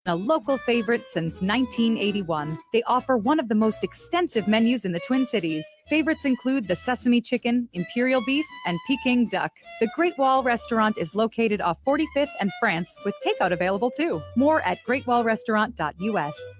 a local favorite since 1981. They offer one of the most extensive menus in the Twin Cities. Favorites include the sesame chicken, imperial beef, and Peking duck. The Great Wall Restaurant is located off 45th and France, with takeout available too. More at greatwallrestaurant.us.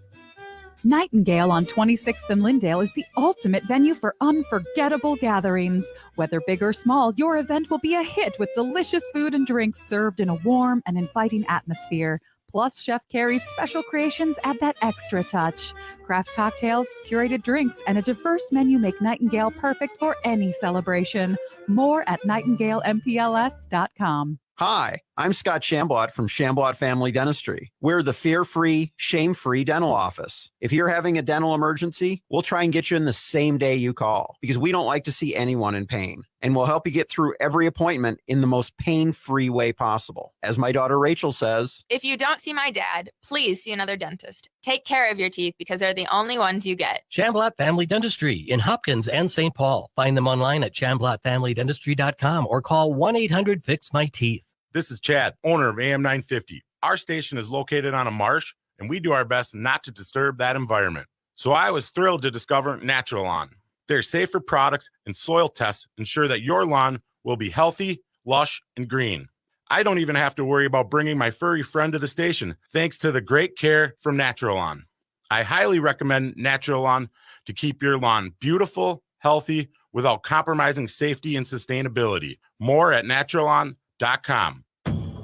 Nightingale on 26th and Lyndale is the ultimate venue for unforgettable gatherings. Whether big or small, your event will be a hit with delicious food and drinks served in a warm and inviting atmosphere. Plus, Chef Carrie's special creations add that extra touch. Craft cocktails, curated drinks, and a diverse menu make Nightingale perfect for any celebration. More at nightingalempls.com. Hi, I'm Scott Shambot from Shambot Family Dentistry. We're the fear-free, shame-free dental office. If you're having a dental emergency, we'll try and get you in the same day you call because we don't like to see anyone in pain. And we'll help you get through every appointment in the most pain-free way possible. As my daughter Rachel says, if you don't see my dad, please see another dentist. Take care of your teeth because they're the only ones you get. Shamblat Family Dentistry in Hopkins and St. Paul. Find them online at shamblatfamilydentistry.com or call 1-800-FIX-MY-TEETH. This is Chad, owner of AM 950. Our station is located on a marsh, and we do our best not to disturb that environment. So I was thrilled to discover Natural Lawn. Their safer products and soil tests ensure that your lawn will be healthy, lush, and green. I don't even have to worry about bringing my furry friend to the station, thanks to the great care from Natural Lawn. I highly recommend Natural Lawn to keep your lawn beautiful, healthy, without compromising safety and sustainability. More at naturalawn.com.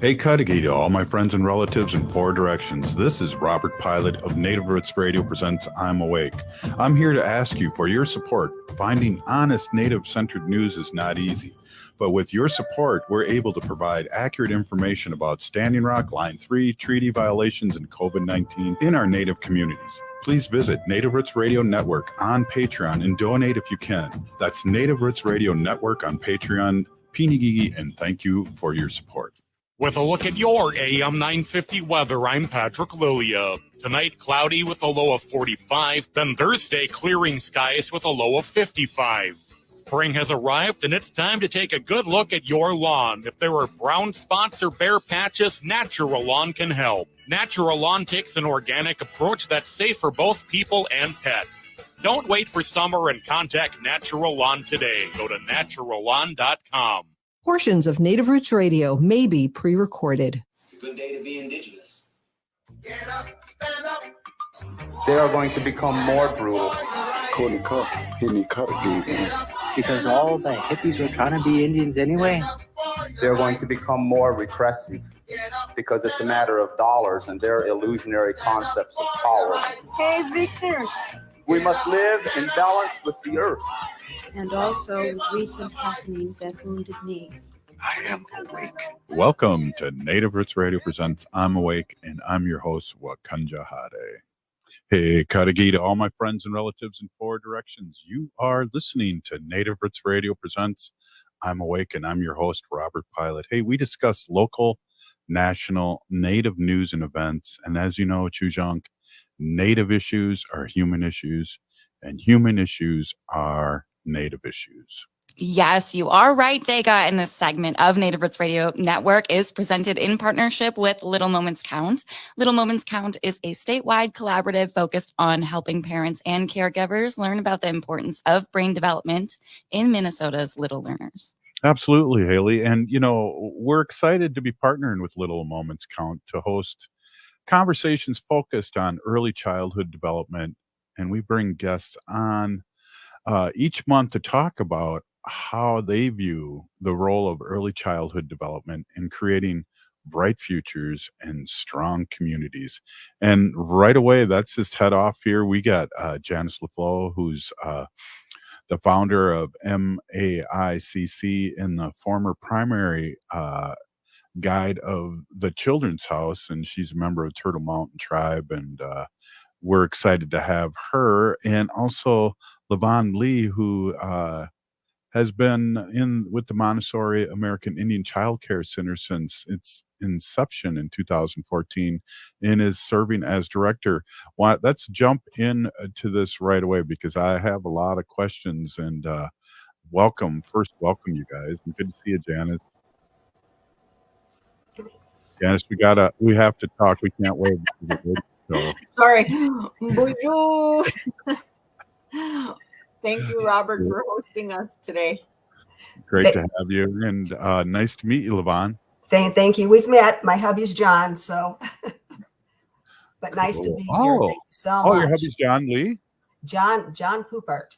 Hey, Cudahy to all my friends and relatives in 4 directions. This is Robert Pilot of Native Roots Radio presents I'm Awake. I'm here to ask you for your support. Finding honest Native-centered news is not easy. But with your support, we're able to provide accurate information about Standing Rock, Line 3, treaty violations, and COVID-19 in our Native communities. Please visit Native Roots Radio Network on Patreon and donate if you can. That's Native Roots Radio Network on Patreon. Pinigigi, and thank you for your support. With a look at your AM 950 weather, I'm Patrick Lilia. Tonight, cloudy with a low of 45. Then Thursday, clearing skies with a low of 55. Spring has arrived, and it's time to take a good look at your lawn. If there are brown spots or bare patches, Natural Lawn can help. Natural Lawn takes an organic approach that's safe for both people and pets. Don't wait for summer and contact Natural Lawn today. Go to naturalawn.com. Portions of Native Roots Radio may be pre-recorded. It's a good day to be indigenous. Get up, stand up. They are going to become more brutal. Because all the hippies were trying to be Indians anyway. They're going to become more repressive because it's a matter of dollars and their illusionary concepts of power. Hey, Victor. We must live in balance with the earth. And also with recent happenings at Wounded Knee. I am awake. Welcome to Native Roots Radio presents I'm Awake, and I'm your host, Wakanja Hade. Hey, Cudahy to all my friends and relatives in 4 directions. You are listening to Native Roots Radio presents I'm Awake, and I'm your host, Robert Pilot. Hey, we discuss local, national, Native news and events. And as you know, Chujunk, Native issues are human issues, and human issues are Native issues. Yes, you are right, Dega. And this segment of Native Roots Radio Network is presented in partnership with Little Moments Count. Little Moments Count is a statewide collaborative focused on helping parents and caregivers learn about the importance of brain development in Minnesota's Little Learners. Absolutely, Haley. And, you know, we're excited to be partnering with Little Moments Count to host conversations focused on early childhood development. And we bring guests on each month to talk about how they view the role of early childhood development in creating bright futures and strong communities. And right away, that's just head off here. We got Janice LaFloe, who's the founder of MAICC and the former primary guide of the Children's House, and she's a member of Turtle Mountain Tribe, and we're excited to have her. And also LaVon Lee, who has been in with the Montessori American Indian Childcare Center since its inception in 2014 and is serving as director. Let's jump in to this right away because I have a lot of questions, and welcome you guys, and good to see you, Janice. Janice, we have to talk. We can't wait. So, Sorry. Bonjour. Thank you, Robert, for hosting us today. great to have you, and nice to meet you, LaVon. Thank you. We've met. My hubby's John, so but nice to be here. Thank you so much. Your hubby's John Lee? John Poopart.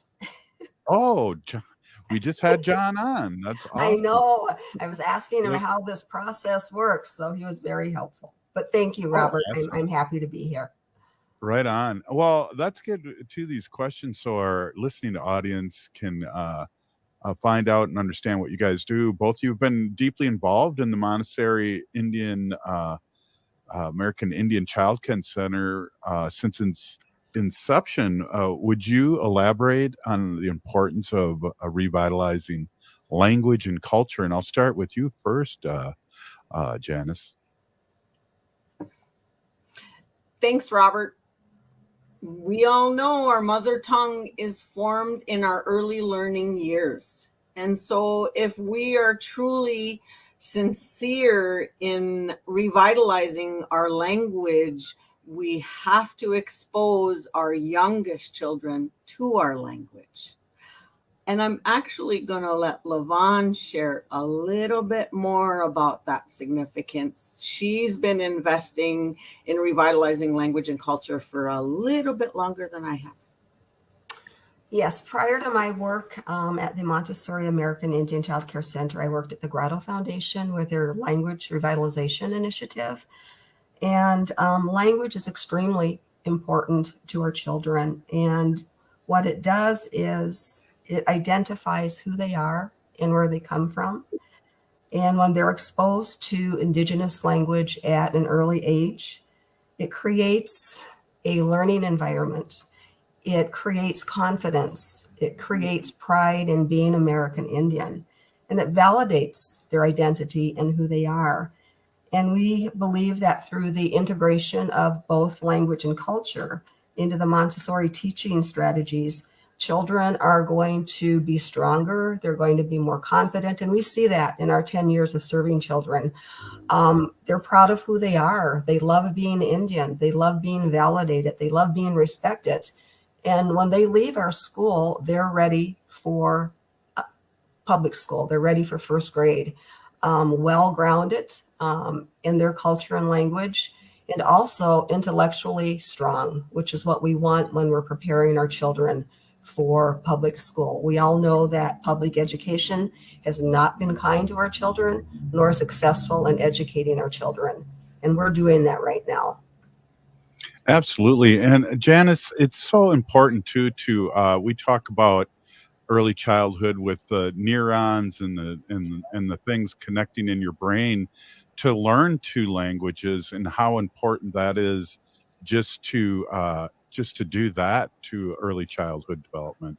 Oh, John. We just had John on. That's awesome. I know. I was asking him how this process works, so he was very helpful. But thank you, Robert. Awesome. I'm happy to be here. Right on. Well, let's get to these questions so our listening audience can find out and understand what you guys do. Both of you have been deeply involved in the Montessori American Indian Childcare Center since its inception. Would you elaborate on the importance of revitalizing language and culture? And I'll start with you first, Janice. Thanks, Robert. We all know our mother tongue is formed in our early learning years. And so if we are truly sincere in revitalizing our language, we have to expose our youngest children to our language. And I'm actually going to let LaVon share a little bit more about that significance. She's been investing in revitalizing language and culture for a little bit longer than I have. Yes, prior to my work at the Montessori American Indian Childcare Center, I worked at the Grotto Foundation with their language revitalization initiative. And language is extremely important to our children. And what it does is it identifies who they are and where they come from. And when they're exposed to Indigenous language at an early age, it creates a learning environment. It creates confidence. It creates pride in being American Indian. And it validates their identity and who they are. And we believe that through the integration of both language and culture into the Montessori teaching strategies, children are going to be stronger. They're going to be more confident. And we see that in our 10 years of serving children. They're proud of who they are. They love being Indian. They love being validated. They love being respected. And when they leave our school, they're ready for public school. They're ready for first grade, well-grounded in their culture and language, and also intellectually strong, which is what we want when we're preparing our children for public school. We all know that public education has not been kind to our children, nor successful in educating our children. And we're doing that right now. Absolutely. And Janice, it's so important too to we talk about early childhood with the neurons and the things connecting in your brain to learn two languages, and how important that is just to do that to early childhood development.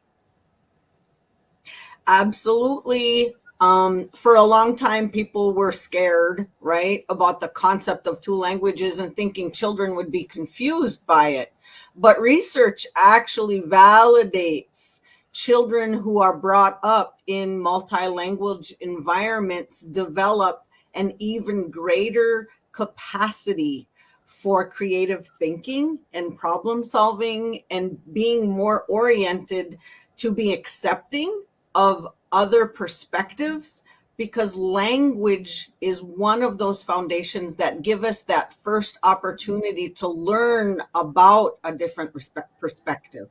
Absolutely. For a long time, people were scared, right, about the concept of two languages and thinking children would be confused by it. But research actually validates children who are brought up in multi-language environments develop an even greater capacity for creative thinking and problem solving and being more oriented to be accepting of other perspectives, because language is one of those foundations that give us that first opportunity to learn about a different perspective.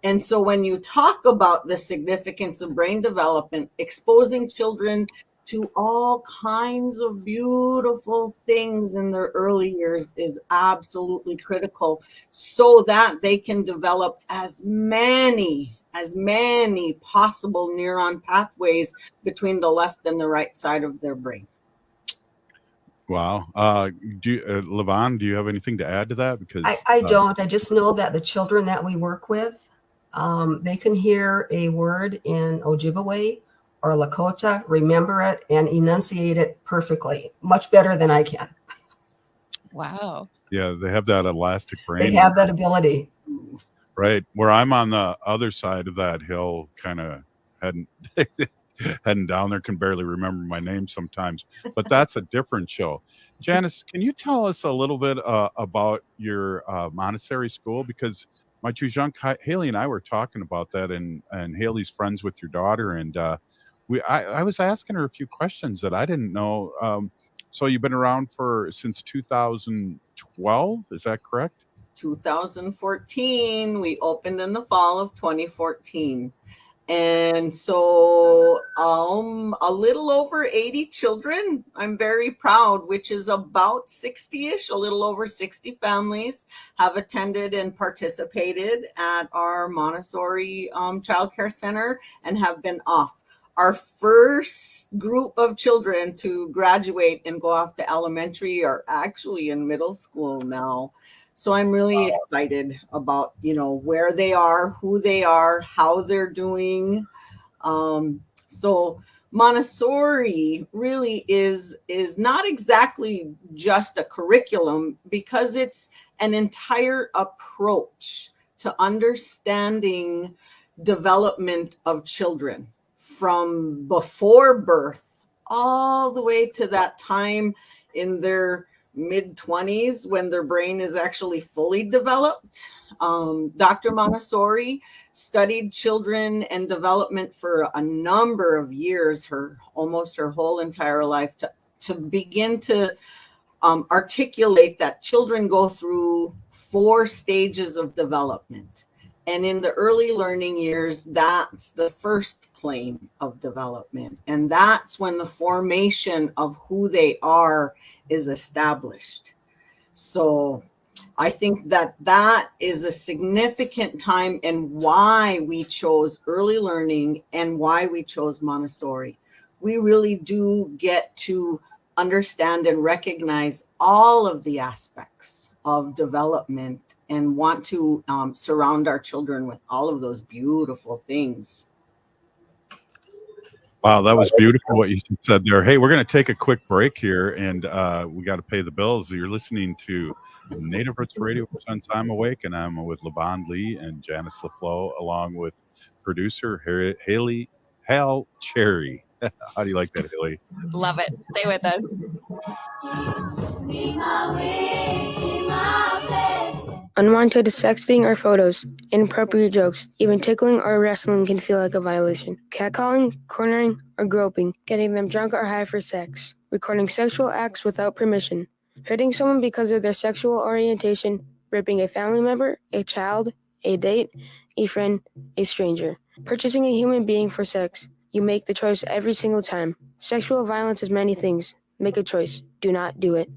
And so when you talk about the significance of brain development, exposing children to all kinds of beautiful things in their early years is absolutely critical, so that they can develop as many possible neuron pathways between the left and the right side of their brain. Wow. LaVon, do you have anything to add to that? Because I don't. I just know that the children that we work with, they can hear a word in Ojibwe or Lakota, remember it, and enunciate it perfectly, much better than I can. Wow. Yeah, they have that elastic brain. They have that ability. Right. Where I'm on the other side of that hill, kind of heading down there, can barely remember my name sometimes. But that's a different show. Janice, can you tell us a little bit about your Montessori school? Because my two young Haley and I were talking about that, and Haley's friends with your daughter, and I was asking her a few questions that I didn't know. So you've been around since 2012, is that correct? 2014. We opened in the fall of 2014. And so a little over 80 children, I'm very proud, which is about 60-ish, a little over 60 families have attended and participated at our Montessori Childcare Center and have been off. Our first group of children to graduate and go off to elementary are actually in middle school now. So I'm really excited about, where they are, who they are, how they're doing. So Montessori really is not exactly just a curriculum, because it's an entire approach to understanding development of children from before birth all the way to that time in their mid-20s when their brain is actually fully developed. Dr. Montessori studied children and development for a number of years, almost her whole entire life, to begin to articulate that children go through 4 stages of development. And in the early learning years, that's the first plane of development. And that's when the formation of who they are is established. So I think that is a significant time, and why we chose early learning and why we chose Montessori. We really do get to understand and recognize all of the aspects of development and want to surround our children with all of those beautiful things. Wow, that was beautiful what you said there. Hey, we're going to take a quick break here, and we got to pay the bills. You're listening to Native Roots Radio presents I'm Awake, and I'm with LaVon Lee and Janice LaFloe, along with producer Hal Cherry. How do you like that, Haley? Love it. Stay with us. Unwanted sexting or photos, inappropriate jokes, even tickling or wrestling can feel like a violation. Catcalling, cornering, or groping, getting them drunk or high for sex, recording sexual acts without permission, hurting someone because of their sexual orientation, raping a family member, a child, a date, a friend, a stranger, purchasing a human being for sex. You make the choice every single time. Sexual violence is many things. Make a choice. Do not do it.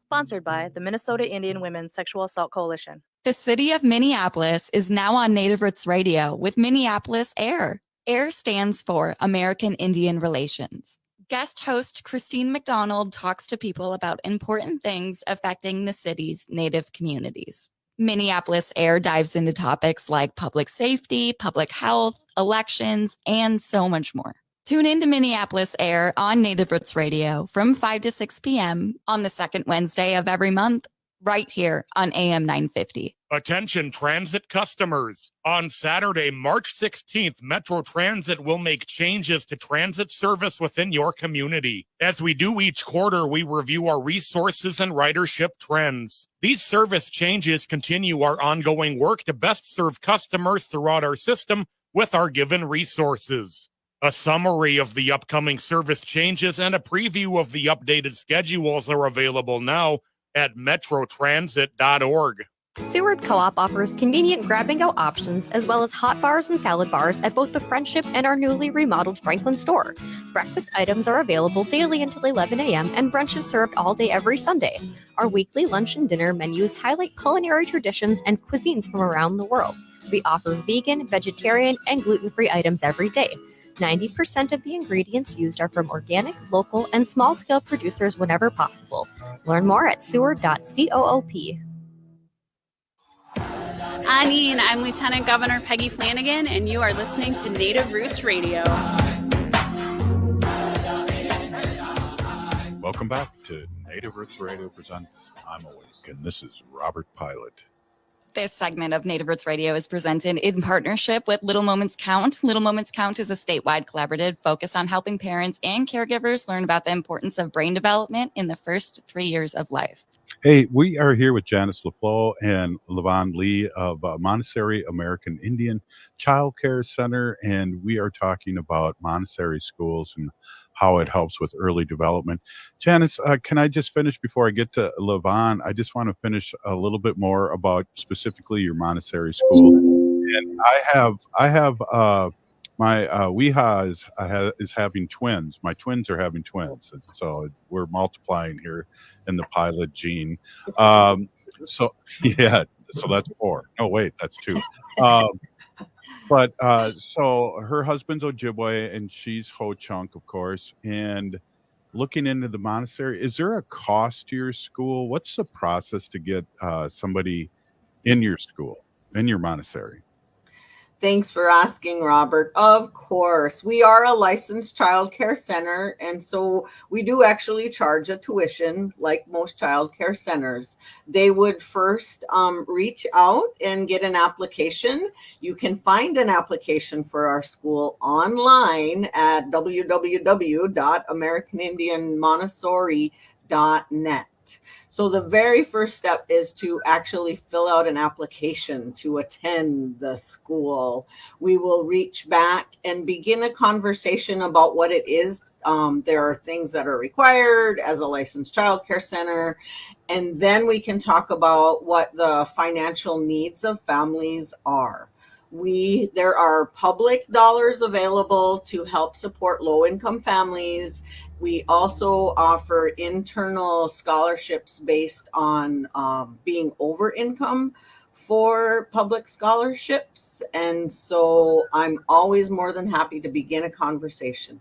Sponsored by the Minnesota Indian Women's Sexual Assault Coalition. The city of Minneapolis is now on Native Roots Radio with Minneapolis AIR. AIR stands for American Indian Relations. Guest host Christine McDonald talks to people about important things affecting the city's Native communities. Minneapolis AIR dives into topics like public safety, public health, elections, and so much more. Tune in to Minneapolis AIR on Native Roots Radio from 5 to 6 p.m. on the second Wednesday of every month, right here on AM 950. Attention transit customers. On Saturday, March 16th, Metro Transit will make changes to transit service within your community. As we do each quarter, we review our resources and ridership trends. These service changes continue our ongoing work to best serve customers throughout our system with our given resources. A summary of the upcoming service changes and a preview of the updated schedules are available now at metrotransit.org. Seward Co-op offers convenient grab-and-go options as well as hot bars and salad bars at both the Friendship and our newly remodeled Franklin store. Breakfast items are available daily until 11 a.m. and brunch is served all day every Sunday. Our weekly lunch and dinner menus highlight culinary traditions and cuisines from around the world. We offer vegan, vegetarian, and gluten-free items every day. 90% of the ingredients used are from organic, local, and small-scale producers whenever possible. Learn more at seward.coop. Ani, and I'm Lieutenant Governor Peggy Flanagan, and you are listening to Native Roots Radio. Welcome back to Native Roots Radio presents I'm Awake, and this is Robert Pilot. This segment of Native Roots Radio is presented in partnership with Little Moments Count. Little Moments Count is a statewide collaborative focused on helping parents and caregivers learn about the importance of brain development in the first 3 years of life. Hey, we are here with Janice LaFloe and LaVon Lee of Montessori American Indian Childcare Center, and we are talking about Montessori schools and how it helps with early development. Janice, can I just finish before I get to LaVon? I just want to finish a little bit more about specifically your Montessori school. And I have my Weeha is having twins. My twins are having twins, and so we're multiplying here in the pilot gene. So yeah, so that's 4. No, wait, that's 2. But so her husband's Ojibwe and she's Ho-Chunk, of course. And looking into the Montessori, is there a cost to your school? What's the process to get somebody in your school, in your Montessori? Thanks for asking, Robert. Of course, we are a licensed childcare center, and so we do actually charge a tuition like most childcare centers. They would first reach out and get an application. You can find an application for our school online at www.americanindianmontessori.net. So the very first step is to actually fill out an application to attend the school. We will reach back and begin a conversation about what it is. There are things that are required as a licensed childcare center. And then we can talk about what the financial needs of families are. There are public dollars available to help support low-income families. We also offer internal scholarships based on being over income for public scholarships. And so I'm always more than happy to begin a conversation.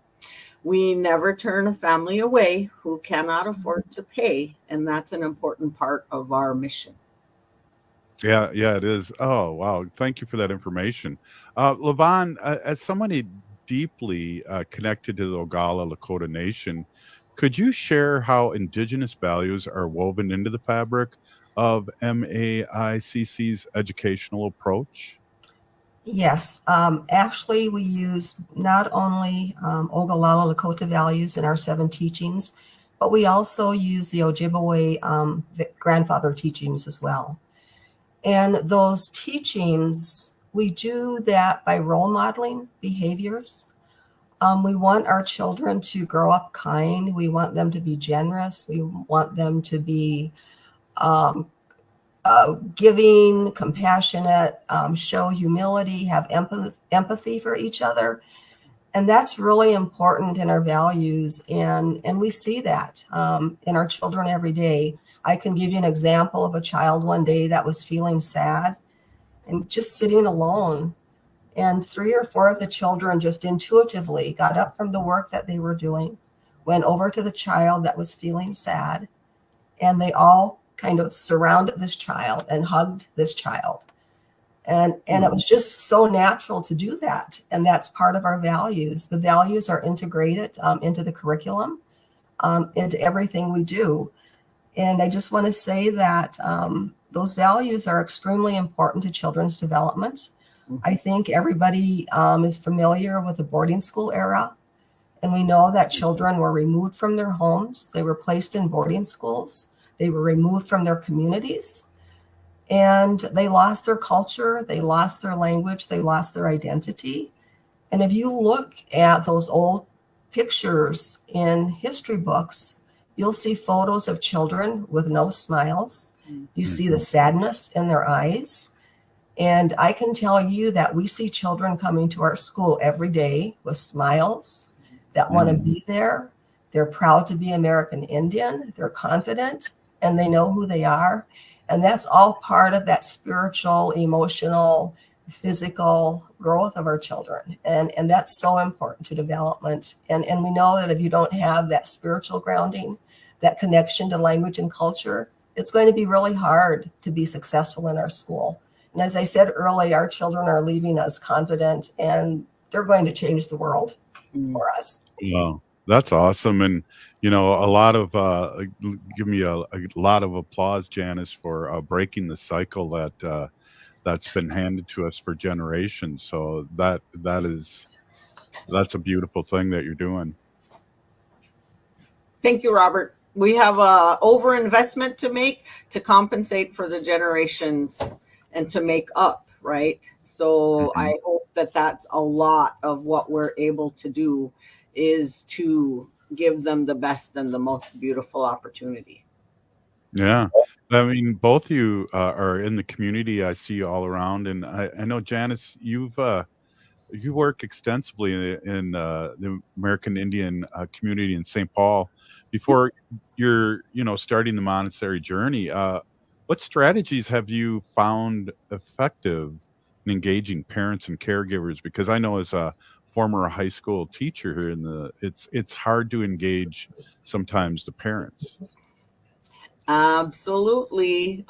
We never turn a family away who cannot afford to pay, and that's an important part of our mission. Yeah, it is. Oh, wow. Thank you for that information. LaVon, as somebody deeply connected to the Oglala Lakota Nation, could you share how Indigenous values are woven into the fabric of MAICC's educational approach? Yes. Actually, we use not only Oglala Lakota values in our 7 teachings, but we also use the Ojibwe grandfather teachings as well. And those teachings, we do that by role modeling behaviors. We want our children to grow up kind. We want them to be generous. We want them to be giving, compassionate, show humility, have empathy for each other. And that's really important in our values. And we see that in our children every day. I can give you an example of a child one day that was feeling sad and just sitting alone. And 3 or 4 of the children just intuitively got up from the work that they were doing, went over to the child that was feeling sad, and they all kind of surrounded this child and hugged this child. And it was just so natural to do that. And that's part of our values. The values are integrated into the curriculum, into everything we do. And I just want to say that those values are extremely important to children's development. I think everybody is familiar with the boarding school era. And we know that children were removed from their homes. They were placed in boarding schools. They were removed from their communities. And they lost their culture. They lost their language. They lost their identity. And if you look at those old pictures in history books, you'll see photos of children with no smiles. You see the sadness in their eyes. And I can tell you that we see children coming to our school every day with smiles, that want to be there. They're proud to be American Indian. They're confident and they know who they are. And that's all part of that spiritual, emotional, physical growth of our children. And that's so important to development. And we know that if you don't have that spiritual grounding, that connection to language and culture, it's going to be really hard to be successful in our school. And as I said earlier, our children are leaving us confident and they're going to change the world for us. Wow, that's awesome. And, you know, a lot of, give me a lot of applause, Janice, for breaking the cycle that that's been handed to us for generations. So that's a beautiful thing that you're doing. Thank you, Robert. We have a overinvestment to make to compensate for the generations and to make up, right? So I hope that that's a lot of what we're able to do, is to give them the best and the most beautiful opportunity. Yeah. I mean, both of you are in the community. I see you all around. And I know, Janice, you work extensively in the American Indian community in St. Paul before you're, starting the Montessori journey. What strategies have you found effective in engaging parents and caregivers? Because I know, as a former high school teacher here it's hard to engage sometimes the parents. Absolutely.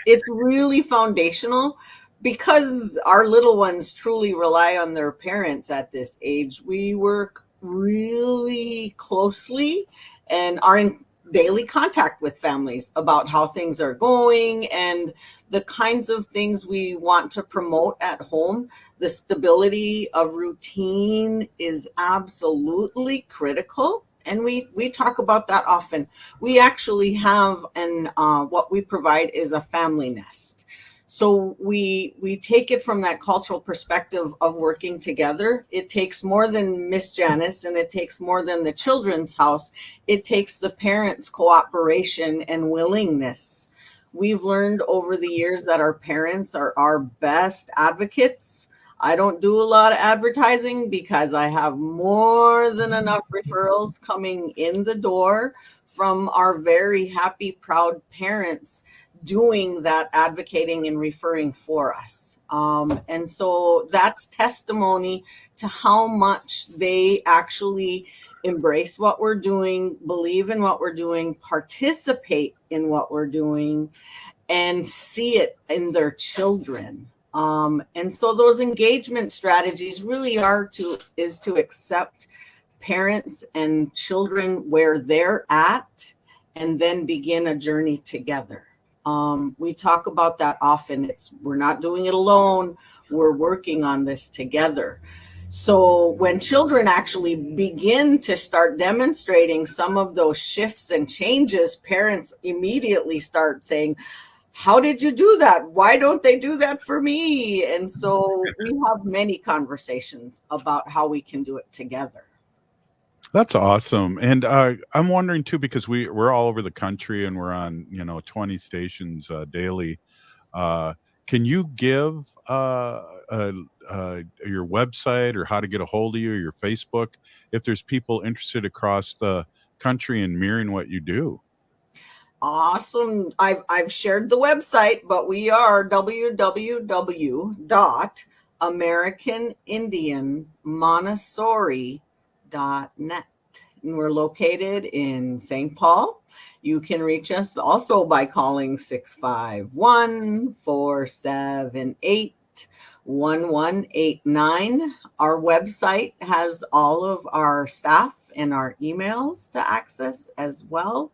It's really foundational because our little ones truly rely on their parents at this age. We work really closely and are in daily contact with families about how things are going and the kinds of things we want to promote at home. The stability of routine is absolutely critical. And we talk about that often. We actually have what we provide is a family nest. So we take it from that cultural perspective of working together. It takes more than Miss Janice, and it takes more than the children's house. It takes the parents' cooperation and willingness. We've learned over the years that our parents are our best advocates. I don't do a lot of advertising because I have more than enough referrals coming in the door from our very happy, proud parents doing that advocating and referring for us. And so that's testimony to how much they actually embrace what we're doing, believe in what we're doing, participate in what we're doing, and see it in their children. And so those engagement strategies really is to accept parents and children where they're at and then begin a journey together. We talk about that often. We're not doing it alone. We're working on this together. So when children actually begin to start demonstrating some of those shifts and changes, parents immediately start saying, how did you do that? Why don't they do that for me? And so we have many conversations about how we can do it together. That's awesome. And I'm wondering too, because we're all over the country and we're on 20 stations daily. Can you give your website or how to get a hold of you, or your Facebook, if there's people interested across the country in mirroring what you do? Awesome. I've shared the website, but we are www.americanindianmontessori.net. And we're located in St. Paul. You can reach us also by calling 651-478-1189. Our website has all of our staff and our emails to access as well.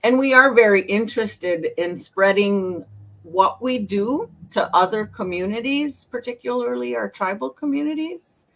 And we are very interested in spreading what we do to other communities, particularly our tribal communities.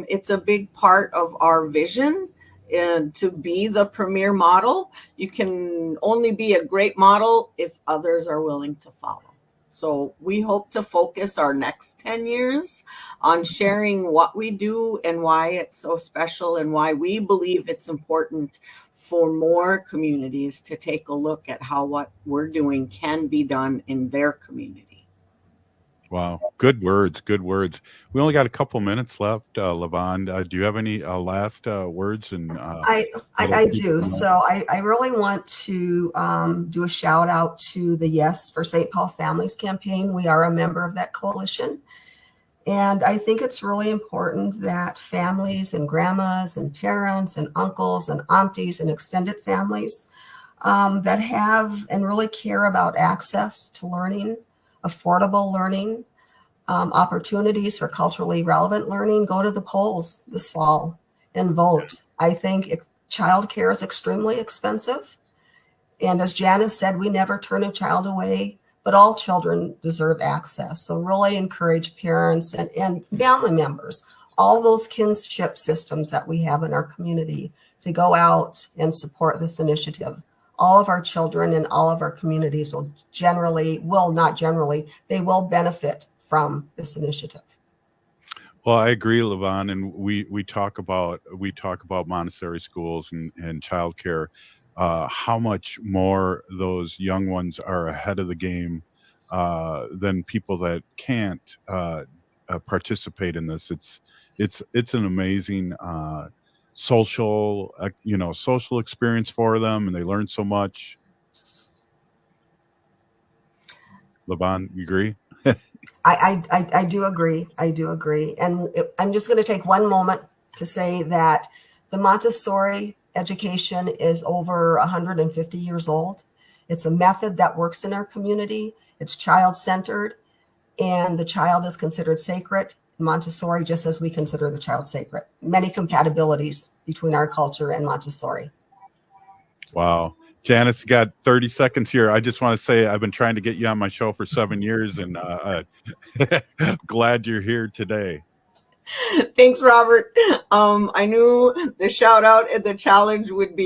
It's a big part of our vision to be the premier model. You can only be a great model if others are willing to follow. So we hope to focus our next 10 years on sharing what we do and why it's so special and why we believe it's important for more communities to take a look at how what we're doing can be done in their community. Wow. Good words. Good words. We only got a couple minutes left. LaVon, do you have any last words? And I do. So I really want to do a shout out to the Yes for St. Paul Families campaign. We are a member of that coalition. And I think it's really important that families and grandmas and parents and uncles and aunties and extended families that have and really care about access to learning, affordable learning, opportunities for culturally relevant learning, go to the polls this fall and vote. I think childcare is extremely expensive. And as Janice said, we never turn a child away. but all children deserve access. So really encourage parents and family members, all those kinship systems that we have in our community, to go out and support this initiative. All of our children and all of our communities will benefit from this initiative. Well, I agree, LaVon, and we talk about Montessori schools and childcare, how much more those young ones are ahead of the game than people that can't participate in this. It's an amazing social experience for them, and they learn so much. LaVon, you agree? I do agree. I do agree. And I'm just going to take one moment to say that the Montessori education is over 150 years old. It's a method that works in our community. It's child-centered, and the child is considered sacred. Montessori, just as we consider the child sacred. Many compatibilities between our culture and Montessori. Wow. Janice, you got 30 seconds here. I just want to say I've been trying to get you on my show for 7 years, and glad you're here today. Thanks, Robert. I knew the shout out and the challenge would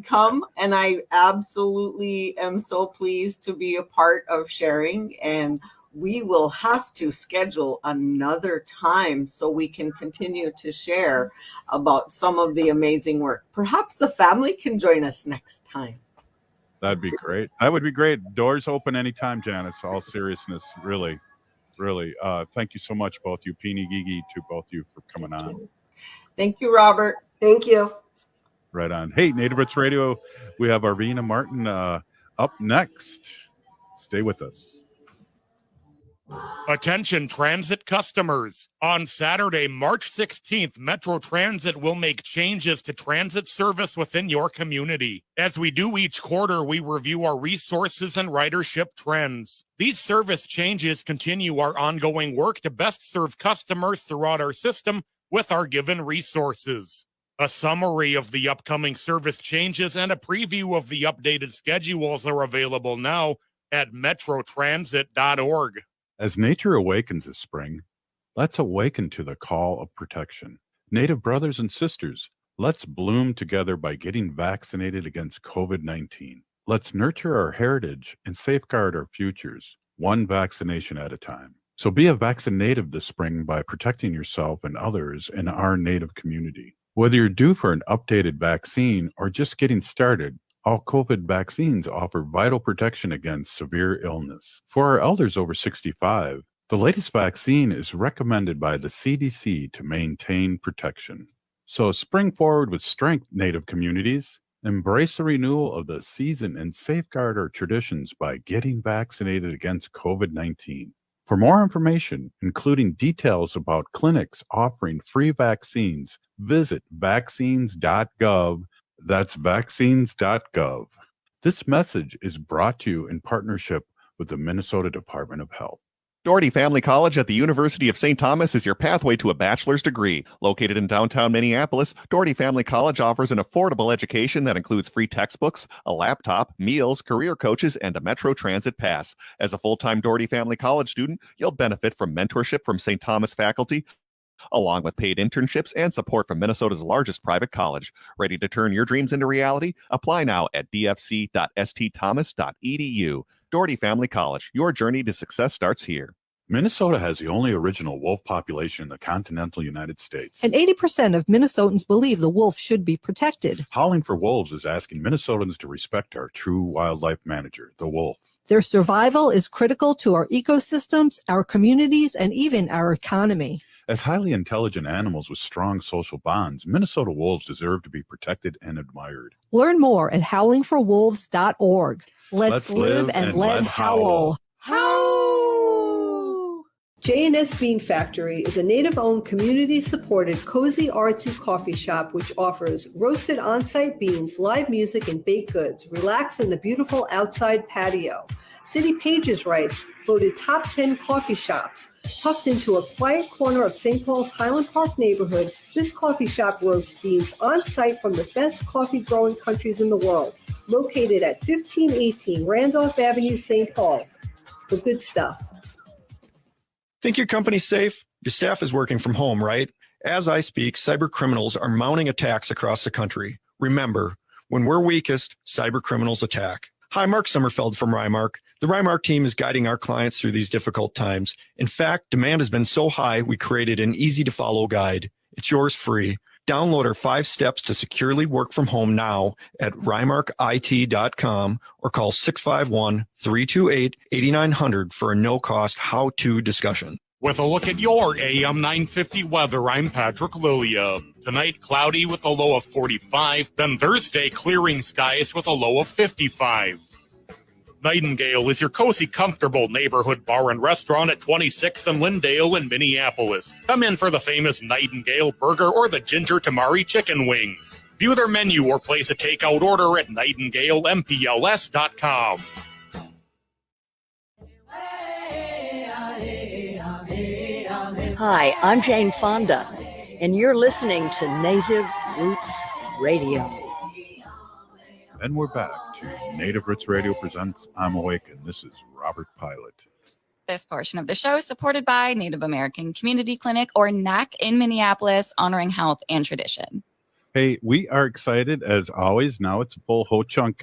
come, and I absolutely am so pleased to be a part of sharing. And we will have to schedule another time so we can continue to share about some of the amazing work. Perhaps the family can join us next time. That'd be great. That would be great. Doors open anytime, Janice. All seriousness, really. Thank you so much, both you, Peony Gigi, to both you for coming on. Thank you, Robert. Thank you. Right on. Hey, Native Roots Radio, we have Arvina Martin up next. Stay with us. Attention transit customers. On Saturday, March 16th, Metro Transit will make changes to transit service within your community. As we do each quarter, we review our resources and ridership trends. These service changes continue our ongoing work to best serve customers throughout our system with our given resources. A summary of the upcoming service changes and a preview of the updated schedules are available now at metrotransit.org. As nature awakens this spring, let's awaken to the call of protection. Native brothers and sisters, let's bloom together by getting vaccinated against COVID-19. Let's nurture our heritage and safeguard our futures, one vaccination at a time. So be a vaccinative this spring by protecting yourself and others in our Native community. Whether you're due for an updated vaccine or just getting started, all COVID vaccines offer vital protection against severe illness. For our elders over 65, the latest vaccine is recommended by the CDC to maintain protection. So spring forward with strength, Native communities. Embrace the renewal of the season and safeguard our traditions by getting vaccinated against COVID-19. For more information, including details about clinics offering free vaccines, visit vaccines.gov. That's vaccines.gov. This message is brought to you in partnership with the Minnesota Department of Health. Doherty Family College at the University of St. Thomas is your pathway to a bachelor's degree. Located in downtown Minneapolis, Doherty Family College offers an affordable education that includes free textbooks, a laptop, meals, career coaches, and a Metro Transit pass. As a full-time Doherty Family College student, you'll benefit from mentorship from St. Thomas faculty, along with paid internships and support from Minnesota's largest private college. Ready to turn your dreams into reality? Apply now at dfc.stthomas.edu. Doherty Family College, your journey to success starts here. Minnesota has the only original wolf population in the continental United States. And 80% of Minnesotans believe the wolf should be protected. Howling for Wolves is asking Minnesotans to respect our true wildlife manager, the wolf. Their survival is critical to our ecosystems, our communities, and even our economy. As highly intelligent animals with strong social bonds, Minnesota wolves deserve to be protected and admired. Learn more at howlingforwolves.org. Let's live and let howl. J&S Bean Factory is a Native-owned, community-supported, cozy, artsy coffee shop which offers roasted on-site beans, live music, and baked goods. Relax in the beautiful outside patio. City Pages writes, voted top 10 coffee shops. Tucked into a quiet corner of St. Paul's Highland Park neighborhood, this coffee shop roasts beans on-site from the best coffee-growing countries in the world. Located at 1518 Randolph Avenue, St. Paul. the good stuff. Think your company's safe? Your staff is working from home, right? As I speak, cyber criminals are mounting attacks across the country. Remember, when we're weakest, cyber criminals attack. Hi, Mark Sommerfeld from Rymark. The Rymark team is guiding our clients through these difficult times. In fact, demand has been so high, we created an easy-to-follow guide. It's yours free. Download our 5 steps to securely work from home now at rymarkit.com or call 651-328-8900 for a no-cost how-to discussion. With a look at your AM 950 weather, I'm Patrick Lilia. Tonight, cloudy with a low of 45. Then Thursday, clearing skies with a low of 55. Nightingale is your cozy, comfortable neighborhood bar and restaurant at 26th and Lindale in Minneapolis. Come in for the famous Nightingale burger or the ginger tamari chicken wings. View their menu or place a takeout order at nightingalempls.com. Hi, I'm Jane Fonda, and you're listening to Native Roots Radio. And we're back to Native Roots Radio presents I'm Awake, and this is Robert Pilot. This portion of the show is supported by Native American Community Clinic, or NAC, in Minneapolis, honoring health and tradition. Hey, we are excited as always. Now it's a full Ho-Chunk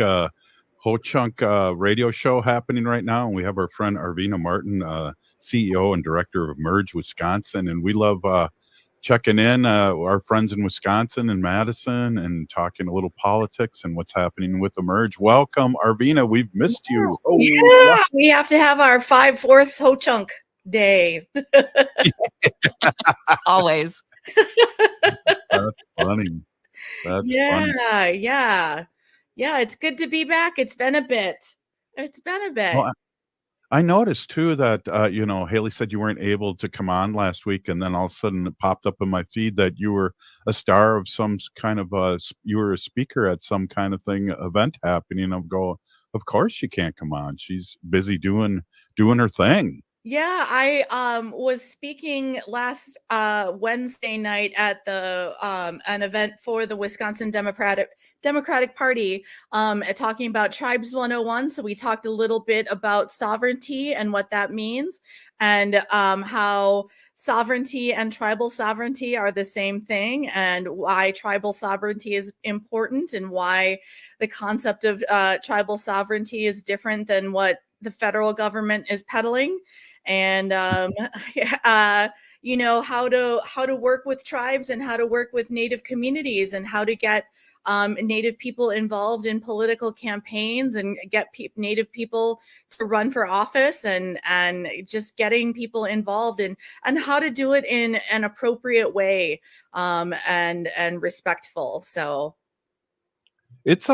radio show happening right now, and we have our friend Arvina Martin, CEO and director of Emerge Wisconsin, and we love checking in our friends in Wisconsin and Madison and talking a little politics and what's happening with Emerge. Welcome, Arvina. We've missed you. Oh, yeah, we have to have our 5/4 Ho-Chunk day. Always. That's funny. That's funny. Yeah. It's good to be back. It's been a bit. Well, I noticed too that Haley said you weren't able to come on last week, and then all of a sudden it popped up in my feed that you were a star of some kind of you were a speaker at some kind of event happening. Of course she can't come on. She's busy doing her thing. Yeah, I was speaking last Wednesday night at the an event for the Wisconsin Democratic Party, talking about Tribes 101. So we talked a little bit about sovereignty and what that means, and how sovereignty and tribal sovereignty are the same thing, and why tribal sovereignty is important, and why the concept of tribal sovereignty is different than what the federal government is peddling. And how to work with tribes, and how to work with Native communities, and how to get Native people involved in political campaigns, and get Native people to run for office, and just getting people involved and how to do it in an appropriate way, and respectful. So It's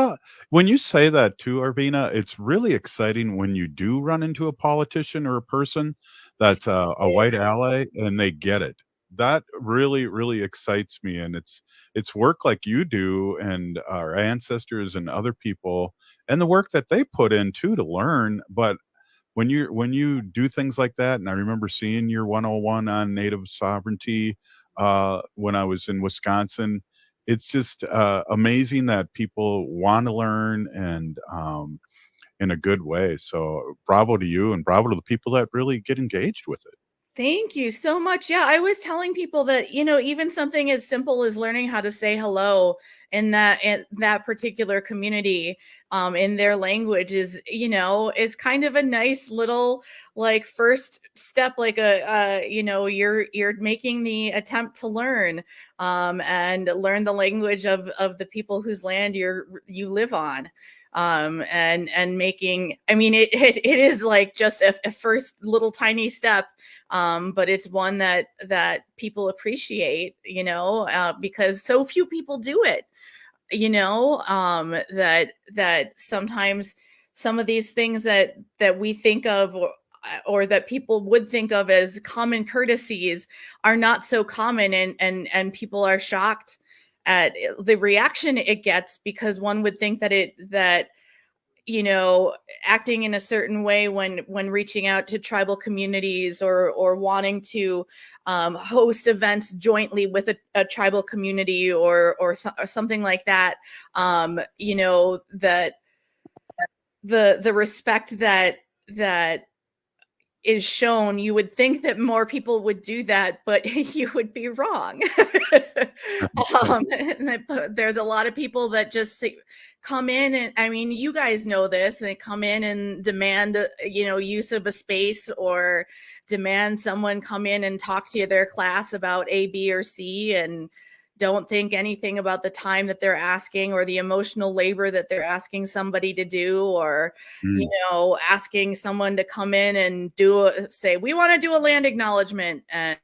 when you say that too, Arvina, it's really exciting when you do run into a politician or a person that's a white ally and they get it. That really, really excites me. And it's work like you do and our ancestors and other people, and the work that they put in too to learn. But when you do things like that, and I remember seeing your 101 on Native sovereignty when I was in Wisconsin, it's just amazing that people want to learn, and in a good way. So bravo to you, and bravo to the people that really get engaged with it. thank you so much. Yeah, I was telling people that, even something as simple as learning how to say hello in that particular community, in their language is kind of a nice little first step, you're making the attempt to learn, and learn the language of the people whose land you live on. And making, it is just a first little tiny step, but it's one that people appreciate, because so few people do it, that sometimes some of these things that we think of, or that people would think of as common courtesies, are not so common, and people are shocked at the reaction it gets, because one would think that acting in a certain way when reaching out to tribal communities, or wanting to host events jointly with a tribal community, or something like that, that the respect that is shown, you would think that more people would do that, but you would be wrong. There's a lot of people that just come in, and I mean, you guys know this, they come in and demand, use of a space, or demand someone come in and talk to their class about A, B, or C, and don't think anything about the time that they're asking, or the emotional labor that they're asking somebody to do, or asking someone to come in and say, we want to do a land acknowledgement, and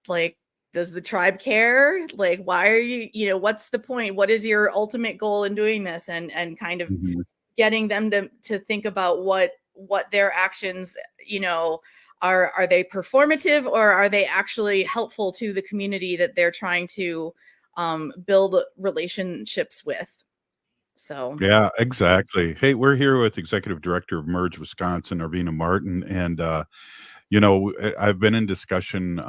like, does the tribe care? Like, why are you, what's the point? What is your ultimate goal in doing this? And kind of getting them to think about what their actions, are they performative, or are they actually helpful to the community that they're trying to build relationships with? So Yeah, exactly. Hey, we're here with Executive Director of Merge Wisconsin, Arvina Martin, and I've been in discussion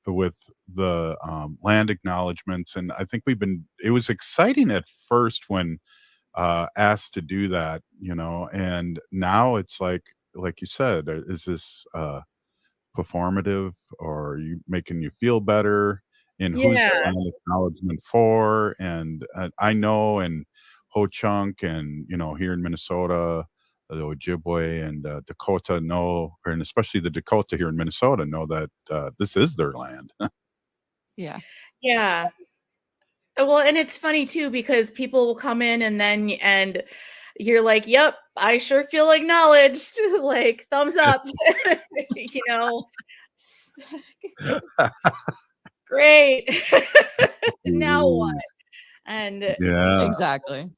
with the land acknowledgments, and I think it was exciting at first when asked to do that, and now it's like you said, is this performative, or are you making you feel better? And who's the land acknowledgement for? And I know in Ho Chunk and, here in Minnesota, the Ojibwe and Dakota know, and especially the Dakota here in Minnesota know that this is their land. Yeah. Well, and it's funny too, because people will come in and you're like, yep, I sure feel acknowledged. Like, thumbs up. Great. Now what? And Yeah, exactly.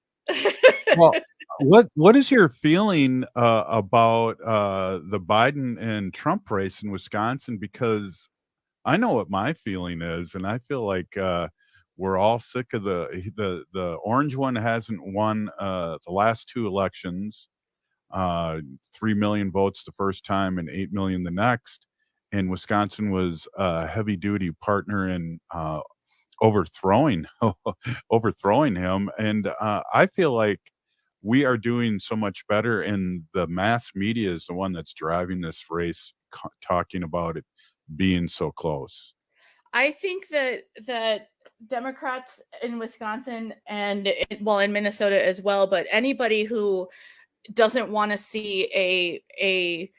Well, what is your feeling about the Biden and Trump race in Wisconsin? Because I know what my feeling is, and I feel like we're all sick of the orange one hasn't won the last two elections. 3 million votes the first time and 8 million the next. And Wisconsin was a heavy duty partner in overthrowing him. And I feel like we are doing so much better, and the mass media is the one that's driving this race, talking about it being so close. I think that Democrats in Wisconsin and in Minnesota as well, but anybody who doesn't want to see a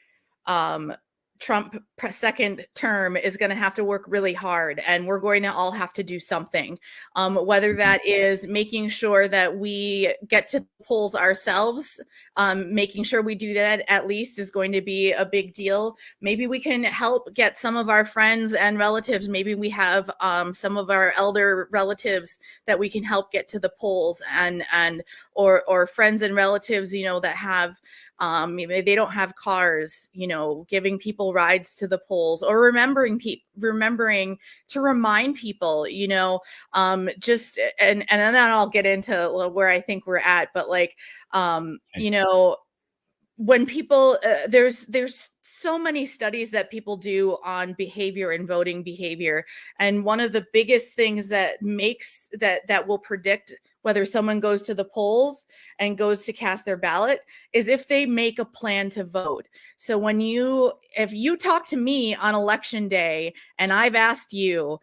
Trump second term is going to have to work really hard, and we're going to all have to do something. Whether that is making sure that we get to the polls ourselves, making sure we do that at least is going to be a big deal. Maybe we can help get some of our friends and relatives. Maybe we have some of our elder relatives that we can help get to the polls, or friends and relatives, that have maybe they don't have cars, giving people rides to the polls, or remembering to remind people, just and then I'll get into where I think we're at, but when people there's so many studies that people do on behavior and voting behavior, and one of the biggest things that makes that will predict whether someone goes to the polls and goes to cast their ballot is if they make a plan to vote. So if you talk to me on election day and I've asked you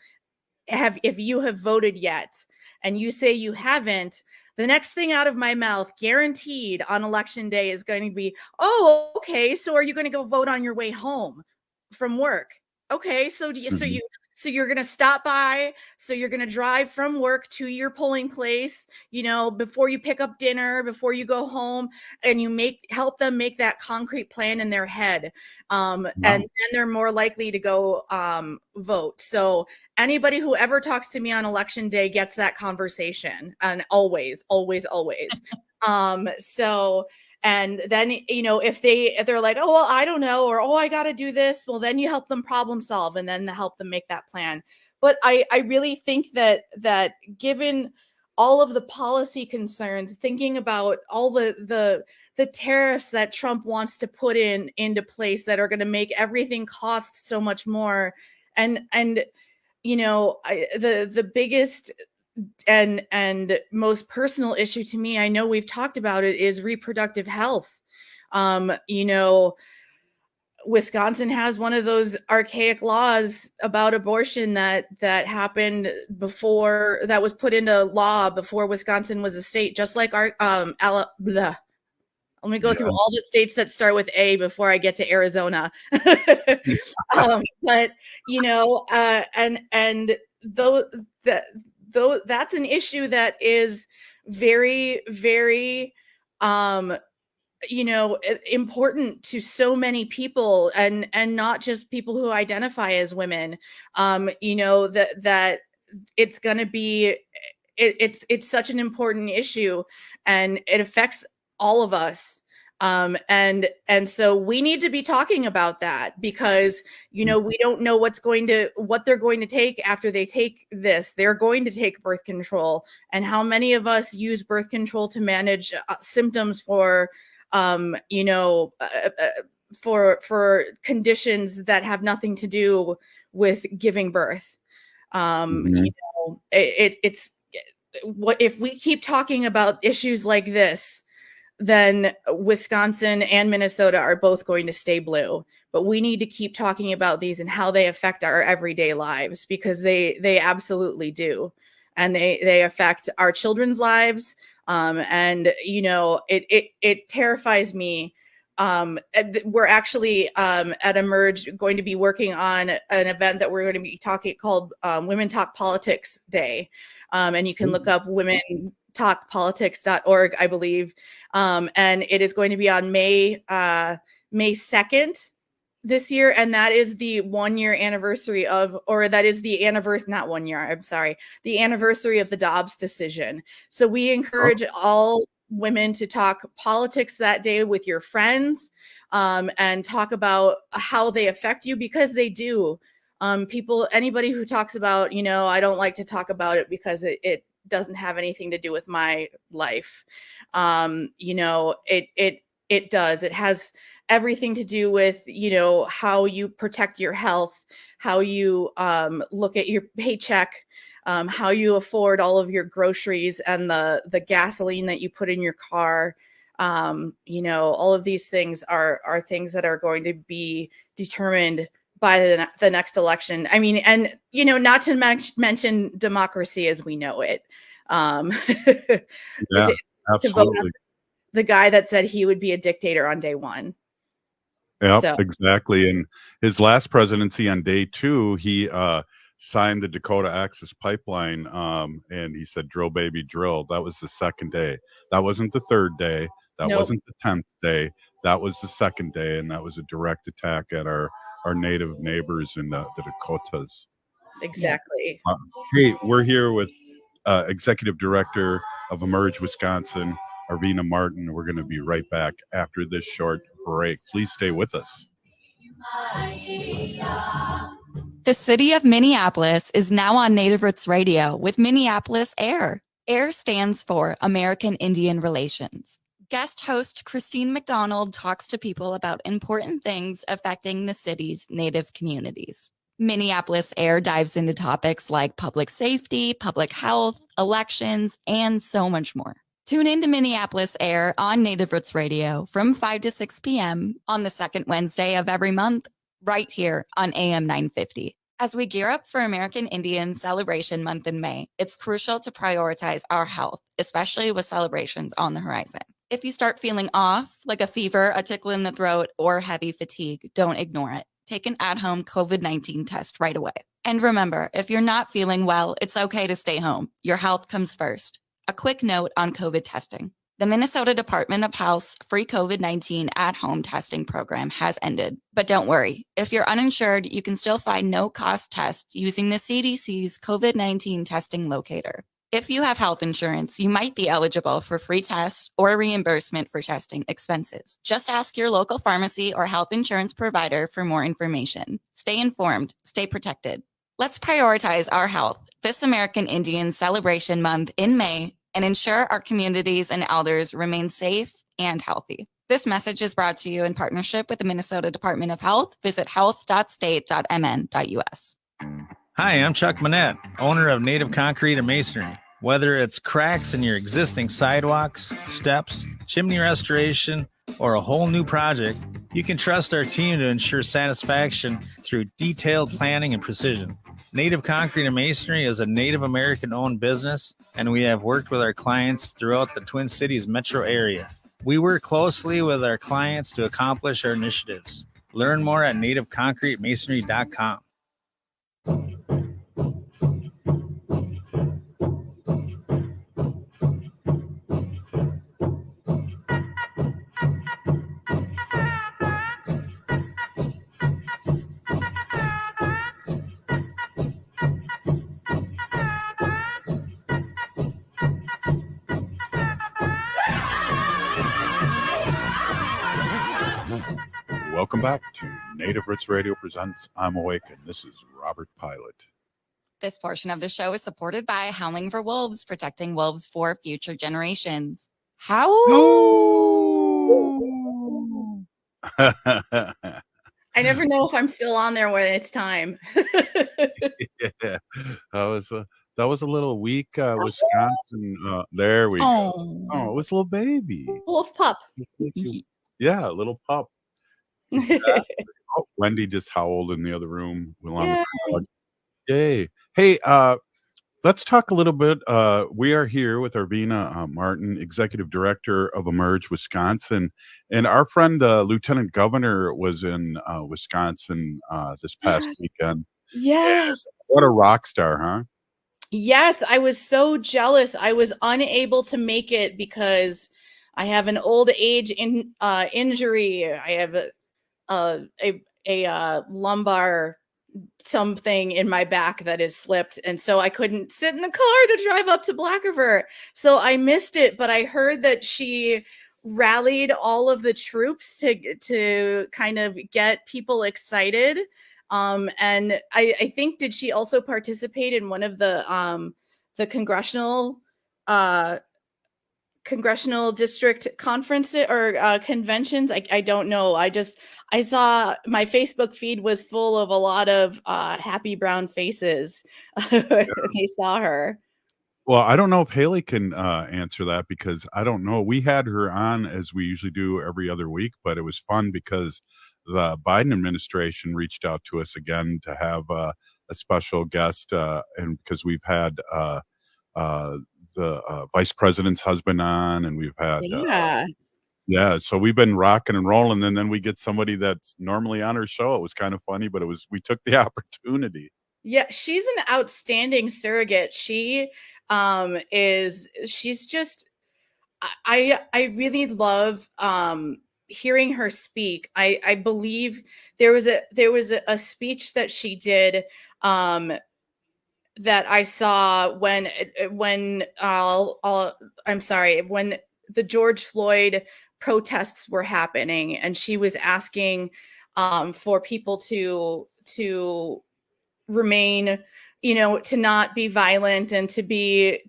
if you have voted yet, and you say you haven't, the next thing out of my mouth, guaranteed on election day, is going to be, oh, okay, so are you going to go vote on your way home from work? Okay, so you're going to stop by, so you're going to drive from work to your polling place, before you pick up dinner, before you go home, and you help them make that concrete plan in their head. And then they're more likely to go vote. So anybody who ever talks to me on election day gets that conversation, and always. And then, if they're like, oh, well, I don't know, or, oh, I got to do this. Well, then you help them problem solve, and then help them make that plan. But I really think that given all of the policy concerns, thinking about all the tariffs that Trump wants to put into place that are going to make everything cost so much more. And the biggest and most personal issue to me, I know we've talked about it, is reproductive health. Wisconsin has one of those archaic laws about abortion that happened before, that was put into law before Wisconsin was a state, just like our let me go through all the states that start with A before I get to Arizona. But and though that's an issue that is very, very important to so many people, and not just people who identify as women. That it's going to be, it's such an important issue, and it affects all of us. And so we need to be talking about that, because we don't know what they're going to take after they take this. They're going to take birth control, and how many of us use birth control to manage symptoms for for conditions that have nothing to do with giving birth. It's what if we keep talking about issues like this, then Wisconsin and Minnesota are both going to stay blue. But we need to keep talking about these and how they affect our everyday lives, because they absolutely do. And they affect our children's lives. And it terrifies me. We're actually at Emerge going to be working on an event that we're going to be talking called Women Talk Politics Day. And you can look up womentalkpolitics.org, I believe. And it is going to be on May 2nd this year. And that is the 1 year anniversary the anniversary of the Dobbs decision. So we encourage all women to talk politics that day with your friends, and talk about how they affect you, because they do. Anybody who talks about, I don't like to talk about it because it doesn't have anything to do with my life. It does. It has everything to do with, how you protect your health, how you look at your paycheck, how you afford all of your groceries and the gasoline that you put in your car. All of these things are things that are going to be determined by the next election. I mean, and, not to mention democracy as we know it. Yeah, to vote absolutely. on the guy that said he would be a dictator on day one. Yep, So. exactly. And his last presidency, on day 2, he signed the Dakota Access Pipeline, and he said, "Drill, baby, drill." That was the second day. That wasn't the third day. That Nope. wasn't the 10th day. That was the second day, and that was a direct attack at our native neighbors in the Dakotas. Exactly. Hey, we're here with Executive Director of Emerge Wisconsin, Arvina Martin. We're going to be right back after this short break. Please stay with us. The city of Minneapolis is now on Native Roots Radio with Minneapolis AIR. AIR stands for American Indian Relations. Guest host Christine McDonald talks to people about important things affecting the city's Native communities. Minneapolis AIR dives into topics like public safety, public health, elections, and so much more. Tune in to Minneapolis AIR on Native Roots Radio from 5 to 6 p.m. on the second Wednesday of every month, right here on AM 950. As we gear up for American Indian Celebration Month in May, it's crucial to prioritize our health, especially with celebrations on the horizon. If you start feeling off, like a fever, a tickle in the throat, or heavy fatigue, don't ignore it. Take an at-home COVID-19 test right away. And remember, if you're not feeling well, it's okay to stay home. Your health comes first. A quick note on COVID testing. The Minnesota Department of Health's free COVID-19 at-home testing program has ended. But don't worry, if you're uninsured, you can still find no-cost tests using the CDC's COVID-19 testing locator. If you have health insurance, you might be eligible for free tests or reimbursement for testing expenses. Just ask your local pharmacy or health insurance provider for more information. Stay informed, stay protected. Let's prioritize our health this American Indian Celebration Month in May and ensure our communities and elders remain safe and healthy. This message is brought to you in partnership with the Minnesota Department of Health. Visit health.state.mn.us. Hi, I'm Chuck Manette, owner of Native Concrete and Masonry. Whether it's cracks in your existing sidewalks, steps, chimney restoration, or a whole new project, You can trust our team to ensure satisfaction through detailed planning and precision. Native Concrete and Masonry is a Native American-owned business, and we have worked with our clients throughout the Twin Cities metro area. We work closely with our clients to accomplish our initiatives. Learn more at nativeconcretemasonry.com. Welcome back to Native Roots Radio presents I'm Awake, and this is Robert Pilot. This portion of the show is supported by Howling for Wolves, protecting wolves for future generations. How? I never know if I'm still on there when it's time. Yeah, that was a little weak Wisconsin. There we go. Oh, it was a little baby. Wolf pup. Yeah, a little pup. Exactly. Oh, Wendy just howled in the other room. Yay. Hey, let's talk a little bit. We are here with Arvina Martin, Executive Director of Emerge Wisconsin. And our friend, Lieutenant Governor, was in Wisconsin this past weekend. Yes. And what a rock star, huh? Yes, I was so jealous. I was unable to make it because I have an old age injury. I have a lumbar something in my back that is slipped, and so I couldn't sit in the car to drive up to Black River. So I missed it, but I heard that she rallied all of the troops to kind of get people excited. And I think, did she also participate in one of the congressional district conferences or conventions? I don't know. I saw my Facebook feed was full of a lot of happy brown faces. They saw her. Well, I don't know if Haley can answer that, because I don't know. We had her on, as we usually do every other week, but it was fun because the Biden administration reached out to us again to have a special guest, and because we've had the vice president's husband on, and we've had so we've been rocking and rolling, and then we get somebody that's normally on our show. It was kind of funny, but we took the opportunity. Yeah, she's an outstanding surrogate. She's just, I really love hearing her speak. I believe there was a speech that she did that I saw when the George Floyd protests were happening, and she was asking for people to remain, to not be violent and to be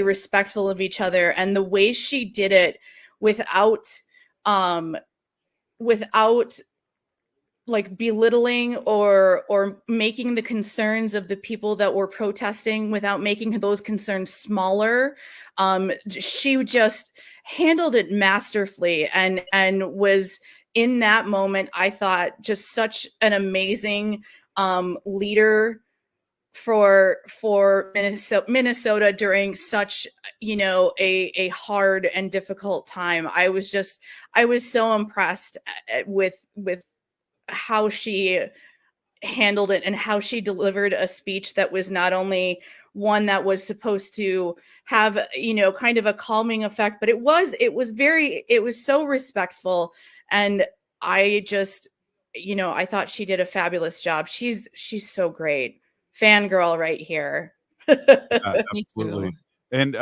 respectful of each other. And the way she did it without like belittling or making the concerns of the people that were protesting, without making those concerns smaller. She just handled it masterfully, and was in that moment, I thought, just such an amazing leader for Minnesota during such, a hard and difficult time. I was so impressed with how she handled it and how she delivered a speech that was not only one that was supposed to have, kind of a calming effect, but it was so respectful. And I just, I thought she did a fabulous job. She's so great. Fangirl right here. Absolutely. And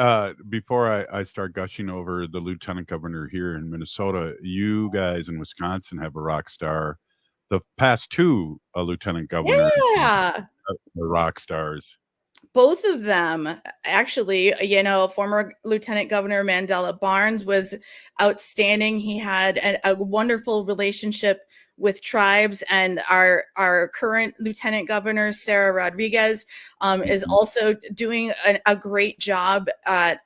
before I start gushing over the lieutenant governor here in Minnesota, you guys in Wisconsin have a rock star. The past two lieutenant governors are rock stars. Both of them, actually. Former Lieutenant Governor Mandela Barnes was outstanding. He had a wonderful relationship with tribes, and our current Lieutenant Governor Sarah Rodriguez is also doing a great job at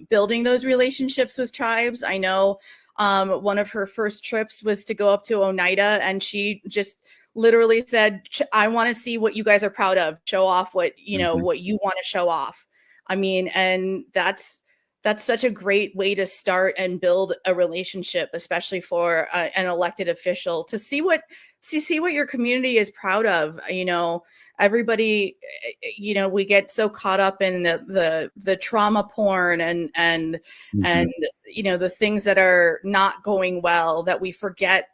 building those relationships with tribes. I know one of her first trips was to go up to Oneida, and she just literally said, I want to see what you guys are proud of. Show off what, what you want to show off. I mean, and that's such a great way to start and build a relationship, especially for an elected official, to see what your community is proud of. Everybody, we get so caught up in the trauma porn and the things that are not going well, that we forget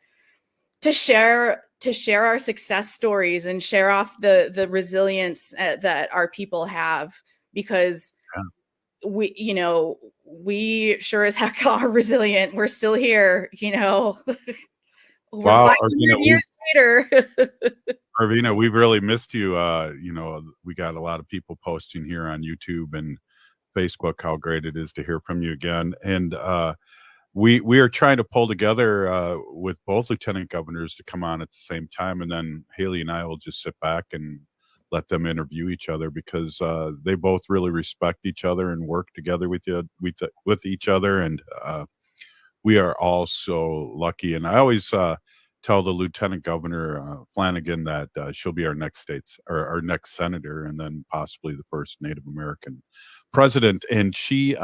to share our success stories and share off the resilience that our people have, because we sure as heck are resilient. We're still here, Wow, 500 years later. Arvina, we've really missed you. We got a lot of people posting here on YouTube and Facebook how great it is to hear from you again. And we are trying to pull together with both lieutenant governors to come on at the same time, and then Haley and I will just sit back and let them interview each other, because they both really respect each other and work together with each other, and we are all so lucky. And I always tell the Lieutenant Governor Flanagan that she'll be our next our next senator, and then possibly the first Native American president. And she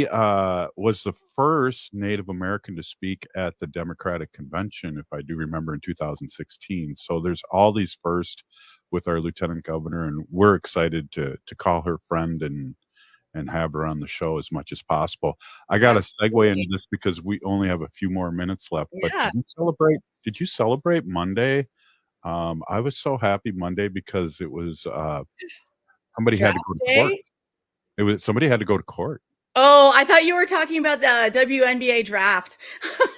was the first Native American to speak at the Democratic Convention, if I do remember, in 2016. So there's all these firsts with our Lieutenant Governor, and we're excited to call her friend and have her on the show as much as possible. I got to segue into this because we only have a few more minutes left. But did you celebrate Monday? I was so happy Monday because it was somebody had to go to court. Somebody had to go to court. Oh, I thought you were talking about the WNBA draft.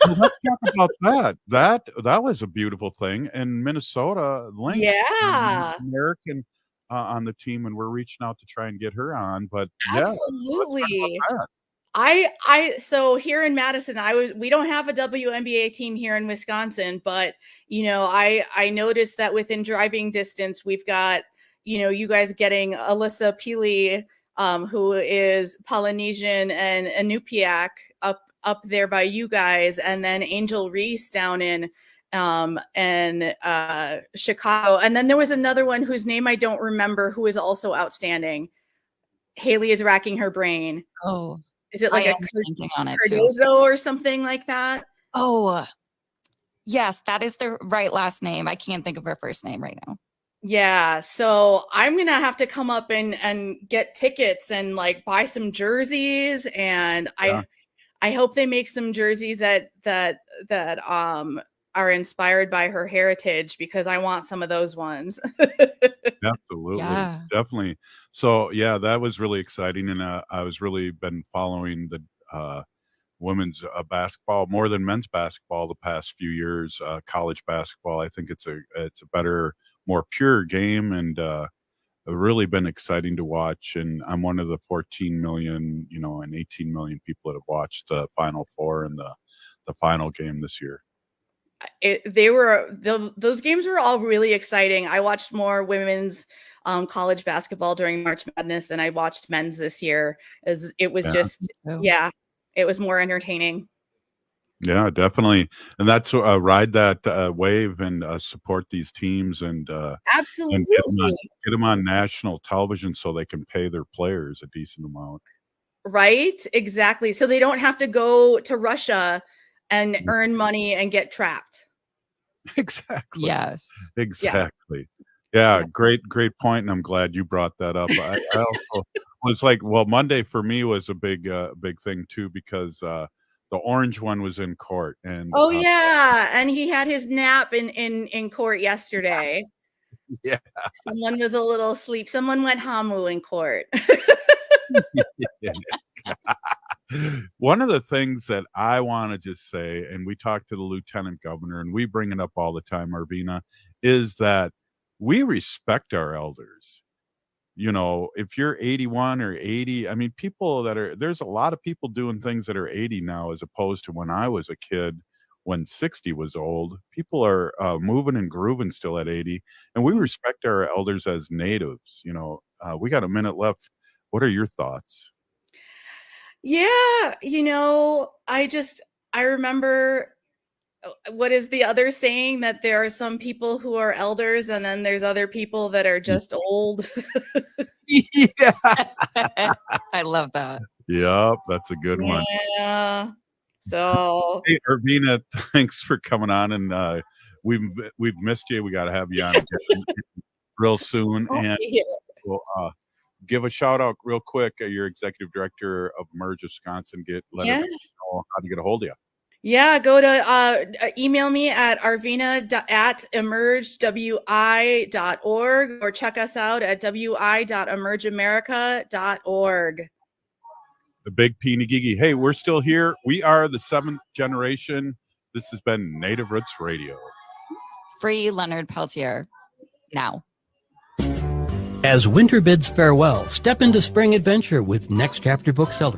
Well, let's talk about that. That was a beautiful thing. And Minnesota linked American on the team, and we're reaching out to try and get her on. But absolutely. So here in Madison, we don't have a WNBA team here in Wisconsin, but I noticed that within driving distance, we've got you guys getting Alyssa Peely, who is Polynesian and Inupiaq up there by you guys, and then Angel Reese down in Chicago, and then there was another one whose name I don't remember, who is also outstanding. Haley is racking her brain. Oh, is it like a Cardozo or something like that? Oh, yes, that is the right last name. I can't think of her first name right now. Yeah, so I'm gonna have to come up and get tickets and like buy some jerseys, and I hope they make some jerseys that are inspired by her heritage, because I want some of those ones. Absolutely, definitely. So that was really exciting, and I was really been following the women's basketball more than men's basketball the past few years. College basketball, I think it's a better, more pure game, and really been exciting to watch. And I'm one of the 14 million, and 18 million people that have watched the Final Four and the final game this year. Those games were all really exciting. I watched more women's college basketball during March Madness than I watched men's this year, as it was it was more entertaining. Yeah, definitely. And that's ride that wave and support these teams, and absolutely and get them on national television so they can pay their players a decent amount. Right, exactly. So they don't have to go to Russia and earn money and get trapped. Exactly. Yes. Exactly. Yeah. Great point. And I'm glad you brought that up. I also was like, Monday for me was a big thing too, because the orange one was in court, and and he had his nap in court yesterday. Yeah. Someone was a little asleep. Someone went hamu in court. One of the things that I want to just say, and we talked to the Lieutenant Governor, and we bring it up all the time, Arvina, is that we respect our elders. If you're 81 or 80, I mean, there's a lot of people doing things that are 80 now, as opposed to when I was a kid, when 60 was old. People are moving and grooving still at 80, and we respect our elders as natives. We got a minute left. What are your thoughts? Yeah, I remember, what is the other saying, that there are some people who are elders and then there's other people that are just old. Yeah. I love that. Yep, that's a good one. Yeah. So Hey, Arvina, thanks for coming on, and we've missed you. We got to have you on again real soon, and we'll give a shout out real quick. You're executive director of Emerge Wisconsin. Let everyone know how to get a hold of you. Yeah, go to email me at arvina@emergewi.org, or check us out at wi.emergeamerica.org. The big Peeny Gigi. Hey, we're still here. We are the 7th generation. This has been Native Roots Radio. Free Leonard Peltier now. As winter bids farewell, step into spring adventure with Next Chapter Booksellers.